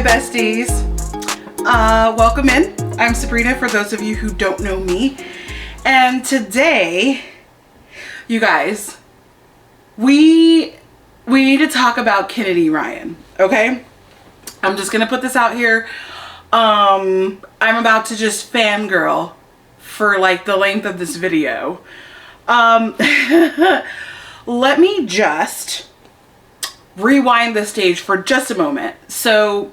besties. Welcome in. I'm Sabrina, for those of you who don't know me. And today, you guys, we need to talk about Kennedy Ryan, okay? I'm just gonna put this out here. I'm about to just fangirl for like the length of this video. Let me just rewind the stage for just a moment. So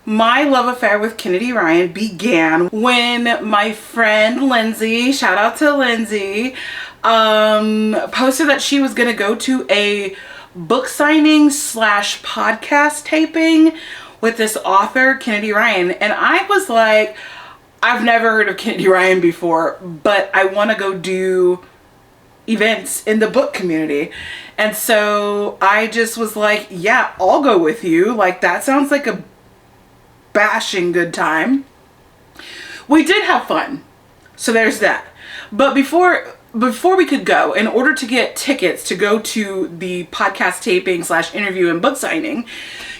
my love affair with Kennedy Ryan began when my friend Lindsay, shout out to Lindsay, posted that she was gonna go to a book signing / podcast taping with this author, Kennedy Ryan. And I was like, I've never heard of Kennedy Ryan before, but I want to go do events in the book community. And so I just was like, yeah, I'll go with you. Like, that sounds like a bashing good time. We did have fun, so there's that. But before we could go, in order to get tickets to go to the podcast taping / interview and book signing,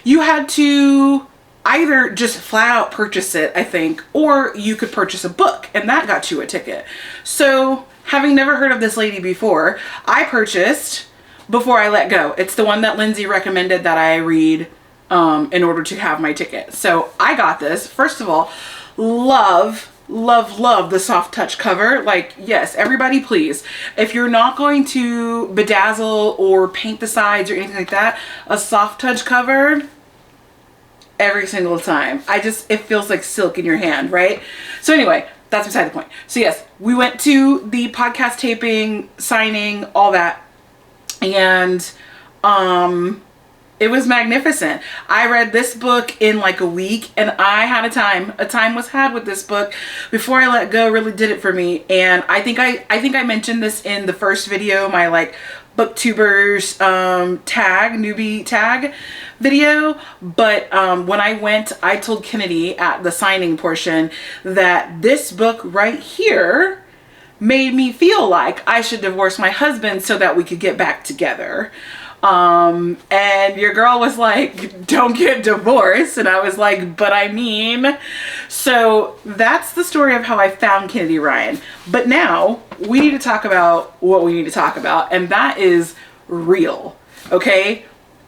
you had to either just flat out purchase it, I think, or you could purchase a book, and that got you a ticket. So having never heard of this lady before, I purchased Before I Let Go. It's the one that Lindsay recommended that I read in order to have my ticket. So I got this. First of all, love the soft touch cover. Like, yes, everybody please, if you're not going to bedazzle or paint the sides or anything like that, a soft touch cover every single time. It feels like silk in your hand, right? So anyway, that's beside the point. So yes, we went to the podcast taping, signing, all that. And it was magnificent. I read this book in like a week, and I had a time was had with this book. Before I Let Go really did it for me. And I think I mentioned this in the first video, my like booktubers newbie tag video. But when I went, I told Kennedy at the signing portion that this book right here made me feel like I should divorce my husband so that we could get back together. And your girl was like, don't get divorced. And I was like, but I mean. So that's the story of how I found Kennedy Ryan. But now we need to talk about what we need to talk about, and that is Real. Okay,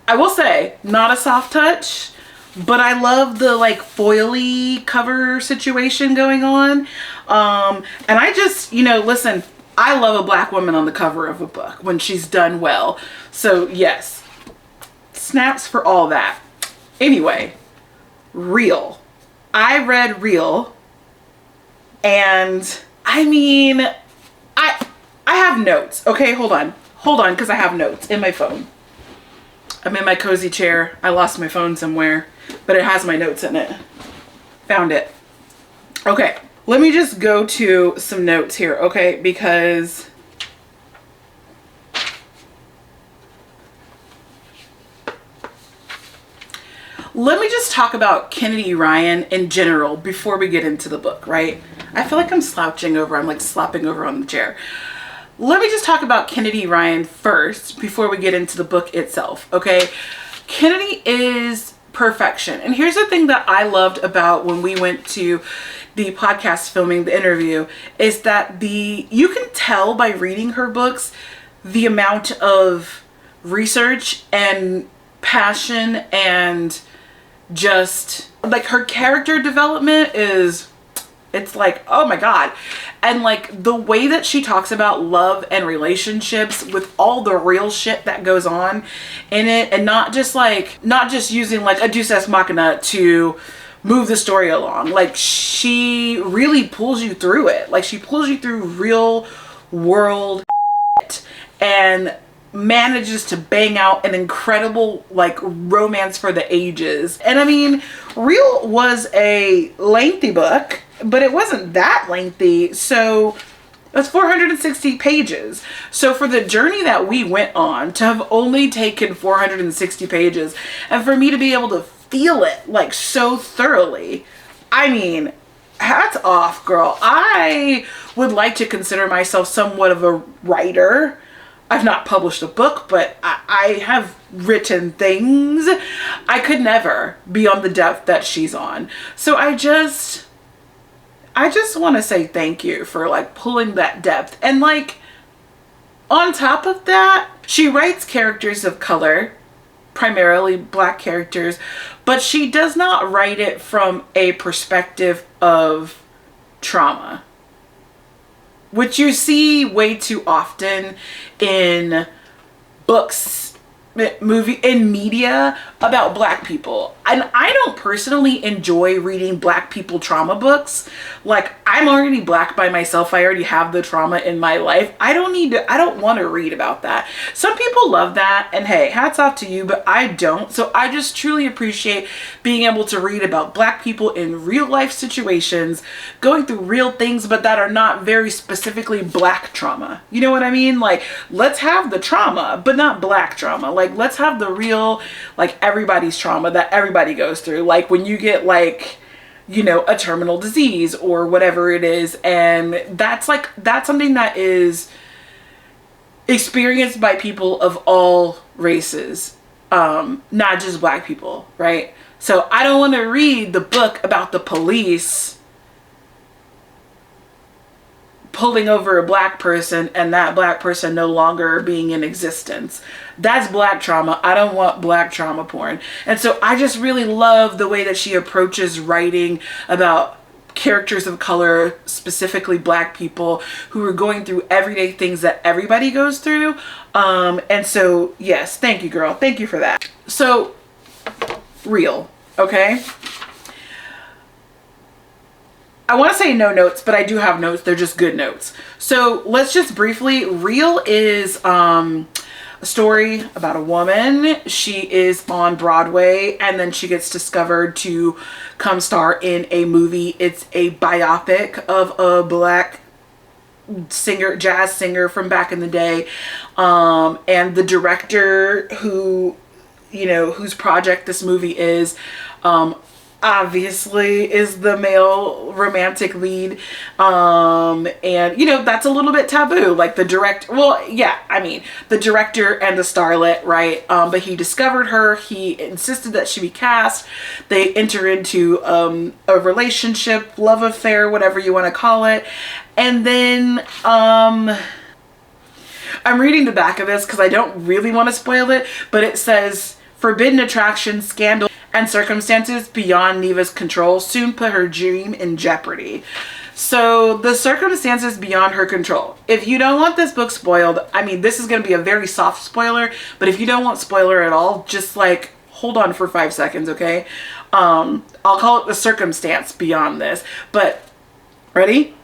I will say, not a soft touch, but I love the like foily cover situation going on. And I just, listen, I love a black woman on the cover of a book when she's done well. So yes, snaps for all that. Anyway, Real. I read Real, and I mean, I have notes. Okay, hold on, because I have notes in my phone. I'm in my cozy chair. I lost my phone somewhere, but it has my notes in it. Found it. Okay, let me just go to some notes here, okay? Because let me just talk about Kennedy Ryan in general before we get into the book, right? I feel like I'm slouching over. I'm like slopping over on the chair. Let me just talk about Kennedy Ryan first before we get into the book itself, okay? Kennedy is perfection. And here's the thing that I loved about when we went to the podcast filming, the interview, is that you can tell by reading her books the amount of research and passion and just like her character development it's like, oh my God. And like the way that she talks about love and relationships with all the real shit that goes on in it, and not just using like a deus ex machina to move the story along. Like, she really pulls you through it. Like, she pulls you through real world shit and manages to bang out an incredible like romance for the ages. And I mean, Real was a lengthy book, but it wasn't that lengthy. So it's 460 pages. So for the journey that we went on, to have only taken 460 pages, and for me to be able to feel it like so thoroughly, I mean, hats off, girl. I would like to consider myself somewhat of a writer. I've not published a book, but I have written things. I could never be on the depth that she's on. So I just want to say thank you for like pulling that depth. And like on top of that, she writes characters of color, primarily Black characters, but she does not write it from a perspective of trauma, which you see way too often in books, in media about Black people. And I don't personally enjoy reading Black people trauma books. Like, I'm already Black by myself. I already have the trauma in my life. I don't want to read about that. Some people love that, and hey, hats off to you, but I don't. So I just truly appreciate being able to read about Black people in real life situations, going through real things, but that are not very specifically Black trauma. You know what I mean? Like, let's have the trauma, but not Black trauma. Like, let's have the real, like, everybody's trauma that everybody goes through. Like when you get like, you know, a terminal disease or whatever it is, and that's something that is experienced by people of all races, not just Black people, right? So I don't want to read the book about the police pulling over a Black person and that Black person no longer being in existence. That's Black trauma. I don't want Black trauma porn. And so I just really love the way that she approaches writing about characters of color, specifically Black people who are going through everyday things that everybody goes through. And so, yes, thank you, girl. Thank you for that. So, Real, okay? I want to say no notes, but I do have notes. They're just good notes. So let's just briefly, Real is a story about a woman. She is on Broadway and then she gets discovered to come star in a movie. It's a biopic of a Black singer, jazz singer from back in the day. And the director whose project this movie is, obviously is the male romantic lead, and you know that's a little bit taboo. Like the director, the director and the starlet, right? But he discovered her. He insisted that she be cast. They enter into a relationship, love affair, whatever you want to call it, and then I'm reading the back of this because I don't really want to spoil it, but it says forbidden attraction, scandal, and circumstances beyond Neva's control soon put her dream in jeopardy. So the circumstances beyond her control. If you don't want this book spoiled, I mean, this is going to be a very soft spoiler, but if you don't want spoiler at all, just like hold on for 5 seconds, okay? I'll call it the circumstance beyond this, but ready?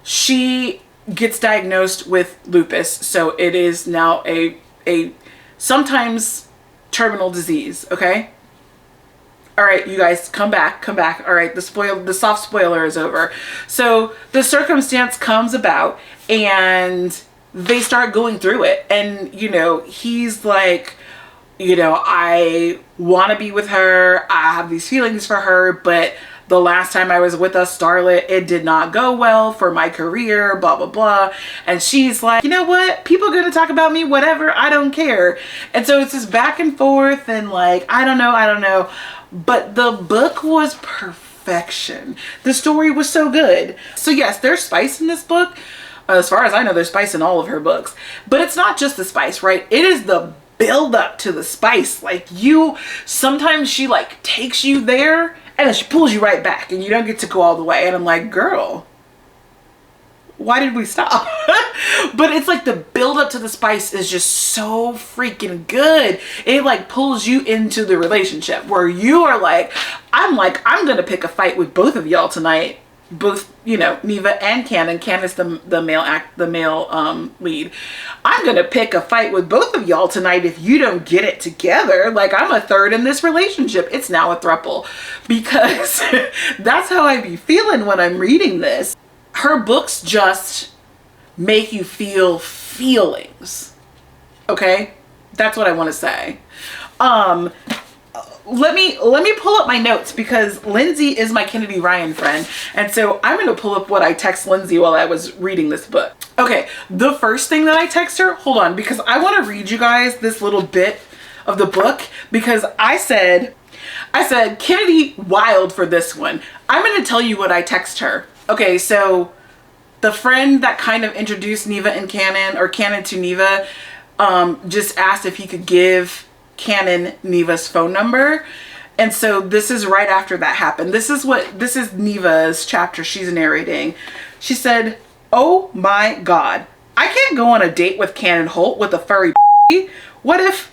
She gets diagnosed with lupus, so it is now a sometimes terminal disease, okay? All right, you guys, come back. All right, the soft spoiler is over. So the circumstance comes about and they start going through it. And, you know, he's like, you know, I want to be with her. I have these feelings for her, but the last time I was with a starlet, it did not go well for my career, blah, blah, blah. And she's like, you know what? People are going to talk about me, whatever. I don't care. And so it's just back and forth and like, I don't know. But the book was perfection. The story was so good. So yes, there's spice in this book. As far as I know, there's spice in all of her books. But it's not just the spice, right? It is the build up to the spice. Like sometimes she like takes you there and then she pulls you right back and you don't get to go all the way. And I'm like, girl, why did we stop? But it's like the build up to the spice is just so freaking good. It like pulls you into the relationship where you are like, I'm going to pick a fight with both of y'all tonight. Both, you know, Neva and Canon. Canon's the male lead. I'm gonna pick a fight with both of y'all tonight if you don't get it together. Like, I'm a third in this relationship. It's now a throuple, because that's how I be feeling when I'm reading this. Her books just make you feel feelings. Okay, that's what I want to say. let me pull up my notes because Lindsay is my Kennedy Ryan friend. And so I'm going to pull up what I text Lindsay while I was reading this book. Okay, the first thing that I text her, hold on, because I want to read you guys this little bit of the book because I said, Kennedy wild for this one. I'm going to tell you what I text her. Okay, so the friend that kind of introduced Neva and Canon, or Canon to Neva, just asked if he could give Canon Neva's phone number. And so this is right after that happened. This is Neva's chapter she's narrating. She said, "Oh my God, I can't go on a date with Canon Holt with a furry What if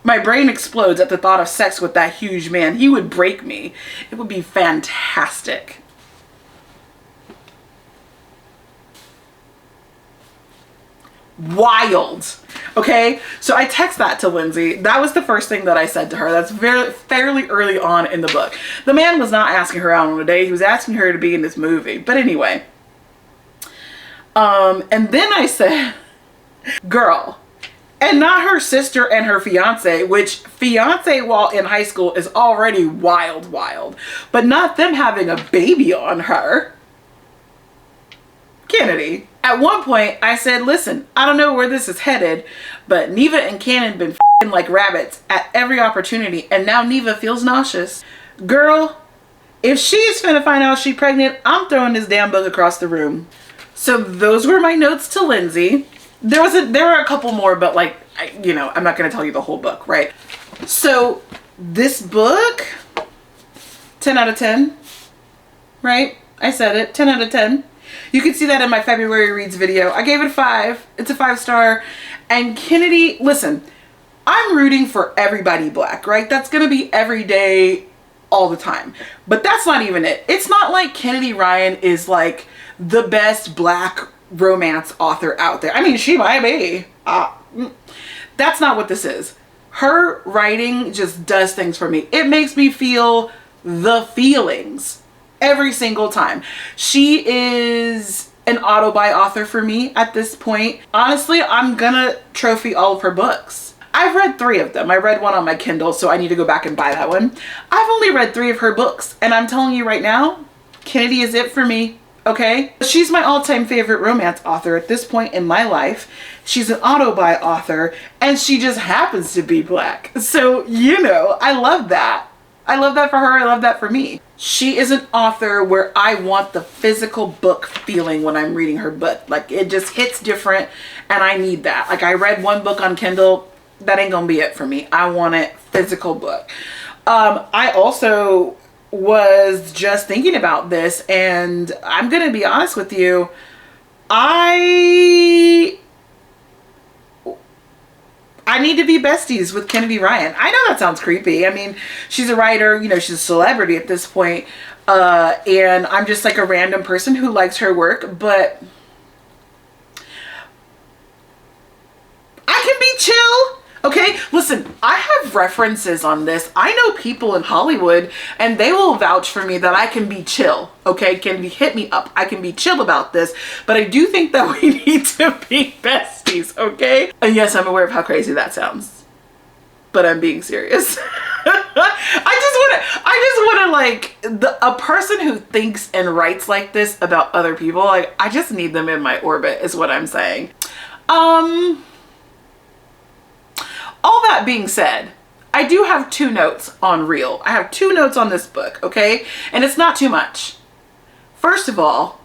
my brain explodes at the thought of sex with that huge man? He would break me. It would be fantastic." Wild. Okay, so I text that to Lindsay. That was the first thing that I said to her. That's fairly early on in the book. The man was not asking her out on a date. He was asking her to be in this movie. But anyway, and then I said, "Girl," and not her sister and her fiance, which fiance while in high school is already wild, but not them having a baby on her. Kennedy. At one point, I said, "Listen, I don't know where this is headed, but Neva and Canon been f***ing like rabbits at every opportunity, and now Neva feels nauseous. Girl, if she's finna find out she's pregnant, I'm throwing this damn book across the room." So those were my notes to Lindsay. There were a couple more, but like, you know, I'm not gonna tell you the whole book, right? So this book, 10 out of 10, right? I said it, 10 out of 10. You can see that in my February Reads video. I gave it a 5. It's a 5-star. And Kennedy, listen, I'm rooting for everybody black, right? That's going to be every day, all the time. But that's not even it. It's not like Kennedy Ryan is like the best black romance author out there. I mean, she might be. That's not what this is. Her writing just does things for me. It makes me feel the feelings every single time. She is an auto-buy author for me at this point. Honestly, I'm gonna trophy all of her books. I've read 3 of them. I read one on my Kindle, so I need to go back and buy that one. I've only read 3 of her books, and I'm telling you right now, Kennedy is it for me, okay? She's my all-time favorite romance author at this point in my life. She's an auto-buy author, and she just happens to be black. So, you know, I love that. I love that for her. I love that for me. She is an author where I want the physical book feeling when I'm reading her book. Like, it just hits different, and I need that. Like, I read one book on Kindle. That ain't gonna be it for me. I want it physical book. I also was just thinking about this, and I'm gonna be honest with you. I need to be besties with Kennedy Ryan. I know that sounds creepy. I mean, she's a writer, you know, she's a celebrity at this point. And I'm just like a random person who likes her work, but I can be chill. Okay, listen, I have references on this. I know people in Hollywood, and they will vouch for me that I can be chill. Okay, hit me up. I can be chill about this, but I do think that we need to be besties, okay? And yes, I'm aware of how crazy that sounds, but I'm being serious. I just want to like, a person who thinks and writes like this about other people, like, I just need them in my orbit is what I'm saying. All that being said, I do have 2 notes on Real. I have 2 notes on this book, okay? And it's not too much. First of all,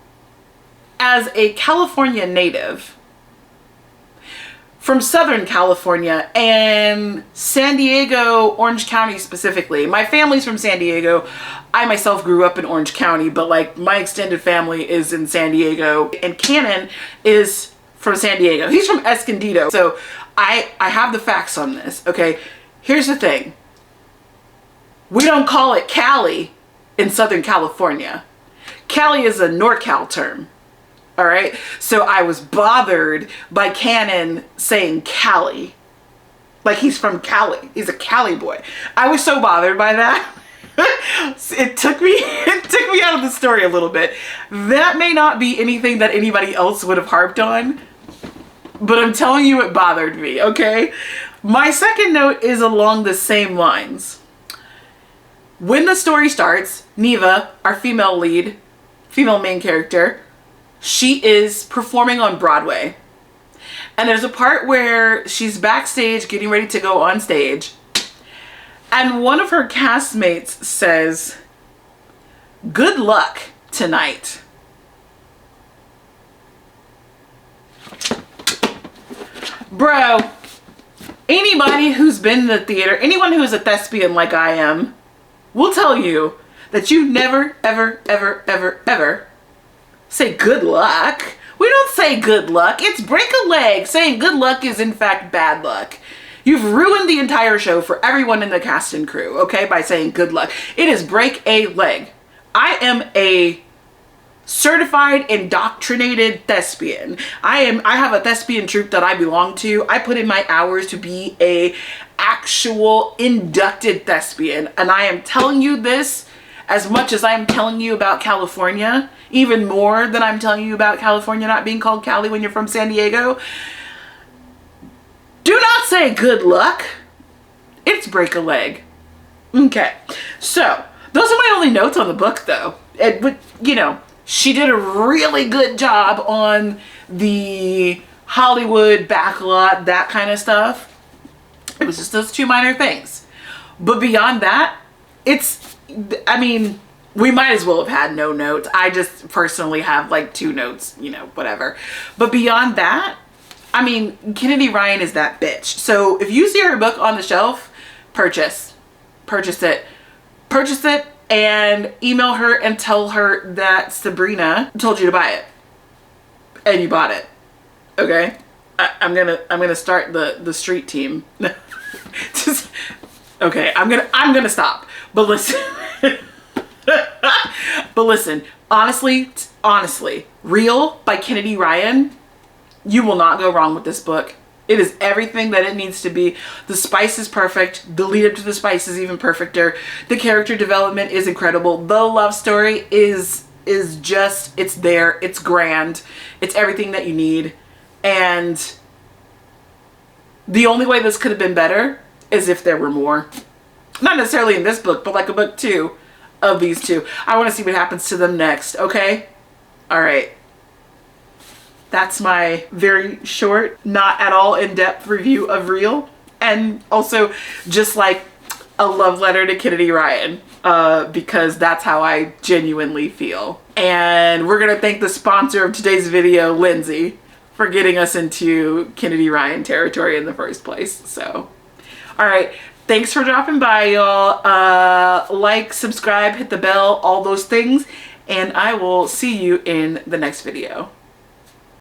as a California native from Southern California and San Diego, Orange County specifically, my family's from San Diego. I myself grew up in Orange County, but like my extended family is in San Diego, and Canon is from San Diego. He's from Escondido. So I have the facts on this, okay? Here's the thing. We don't call it Cali in Southern California. Cali is a NorCal term, all right? So I was bothered by Canon saying Cali. Like he's from Cali. He's a Cali boy. I was so bothered by that. It took me out of the story a little bit. That may not be anything that anybody else would have harped on, but I'm telling you it bothered me, okay? My second note is along the same lines. when the story starts, Neva, our female lead, female main character, she is performing on Broadway. And there's a part where she's backstage getting ready to go on stage. And one of her castmates says, "Good luck tonight." Bro, anybody who's been in the theater, anyone who's a thespian like I am, will tell you that you never, ever, ever, ever, ever say good luck. We don't say good luck. It's break a leg. Saying good luck is in fact bad luck. You've ruined the entire show for everyone in the cast and crew, okay, by saying good luck. It is break a leg. I am a certified indoctrinated thespian. I have a thespian troupe that I belong to. I put in my hours to be a actual inducted thespian, and I am telling you this as much as I'm telling you about California, even more than I'm telling you about California not being called Cali when you're from San Diego. Do not say good luck. It's break a leg. Okay, so those are my only notes on the book though. But you know, she did a really good job on the Hollywood backlot, that kind of stuff. It was just those two minor things. But beyond that, I mean, we might as well have had no notes. I just personally have like 2 notes, you know, whatever. But beyond that, I mean, Kennedy Ryan is that bitch. So if you see her book on the shelf, purchase it, and email her and tell her that Sabrina told you to buy it, and you bought it. Okay, I'm gonna start the street team. Just okay. I'm gonna stop. But listen, honestly, Real by Kennedy Ryan. You will not go wrong with this book. It is everything that it needs to be. The spice is perfect. The lead up to the spice is even perfecter. The character development is incredible. The love story is just, it's there. It's grand. It's everything that you need. And the only way this could have been better is if there were more. Not necessarily in this book, but like a book 2 of these two. I want to see what happens to them next, okay? All right. That's my very short, not at all in-depth review of Real. And also just like a love letter to Kennedy Ryan, because that's how I genuinely feel. And we're going to thank the sponsor of today's video, Lindsay, for getting us into Kennedy Ryan territory in the first place. So, all right. Thanks for dropping by, y'all. Like, subscribe, hit the bell, all those things. And I will see you in the next video.